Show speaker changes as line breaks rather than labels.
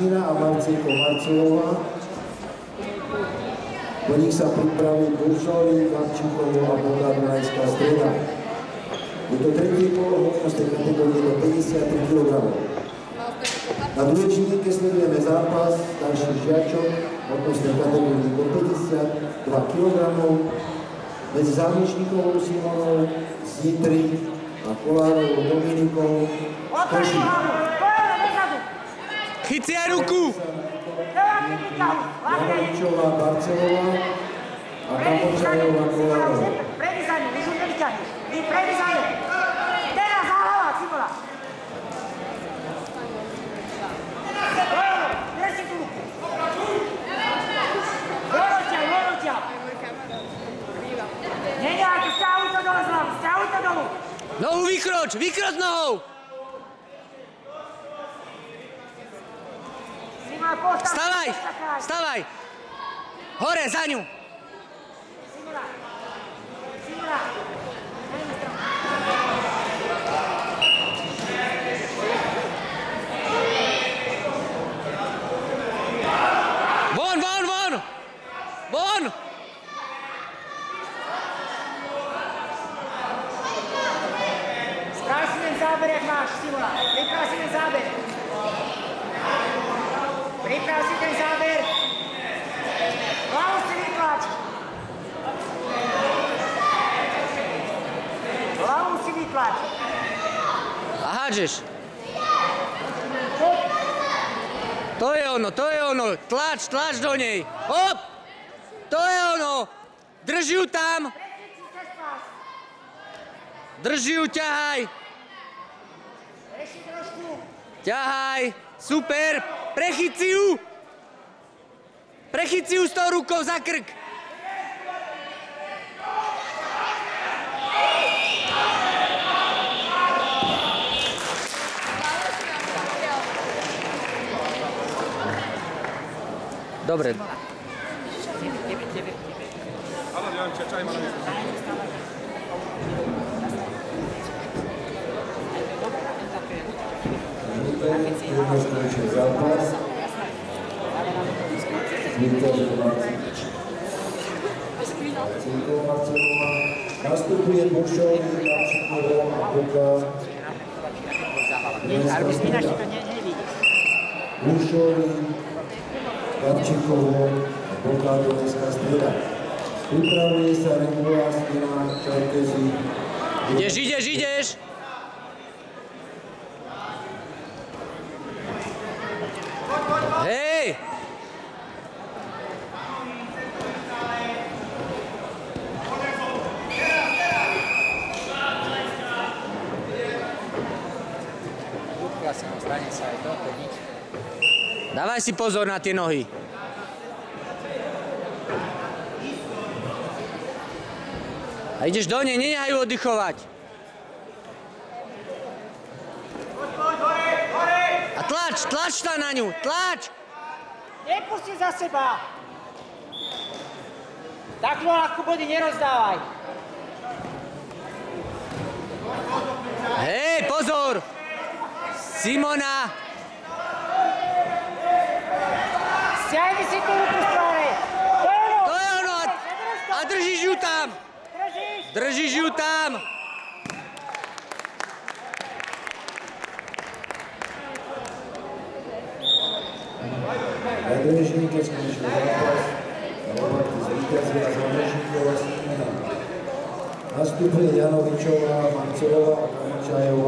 Kristína a Marcíko Marcelová. Po nich sa pripraví Buršovi, Gabčíkovu a Bogdanajská streda. Je to tretie kolo hmotnosti kategórie do 53 kg. Na druhej činníke sledujeme zápas starších žiačok hmotnostnej kategórie do 52 kg medzi Zámečníkovou Simonou z Nitry a Kolárovou Dominikou z Košic.
Chyť si aj ruku!
Janovičová Barcelová a Kamočajová Kolárova.
Prejdi za ňu, vyžuť nevyťahni. Vy prejdi za ňu. Teraz záhlava, Simona. Dnes si tu ruku. Voloťa. Neňajte, stiahuj to dole z hlavy, stiahuj to dolu.
Nohu vykroč nohou! Stavaj! Hore, za ňu!
Simona.
Von!
Sprav si ten záber, jak máš, Simona. Priprav si ten záber. Hlavu si vytlač.
A hádžeš. To je ono. Tlač do nej. Hop! To je ono. Drži ju tam. Drži ju, ťahaj.
Ešte trošku.
Ťahaj. Super. Prechyť si ju s tou rukou za krk. Dobre.
Jednoznačný zápas. Marcíko Marcelová. Nastupuje Buršovi, Gabčíkovou a Buršovi, Gabčíkovou a Bogdanajská streda. Pripravuje sa Rengová Stina Čarkezi.
Ideš. Hej! Dávaj si pozor na tie nohy. A ideš do nej, nenechaj ju oddychovať. A tlač sa na ňu, tlač!
Nepusti za seba. Takú ľahkú body nerozdávaj.
Hej, pozor! Simona!
Stiahni si tú ruku z práve.
To je ono! A držíš ju tam! Držíš ju tam!
Na druhej činníke skončil zápas a Roberty zvíťazila Zámečníková Stina. Nastupuje Janovičová, Marcelová a Kamočajová.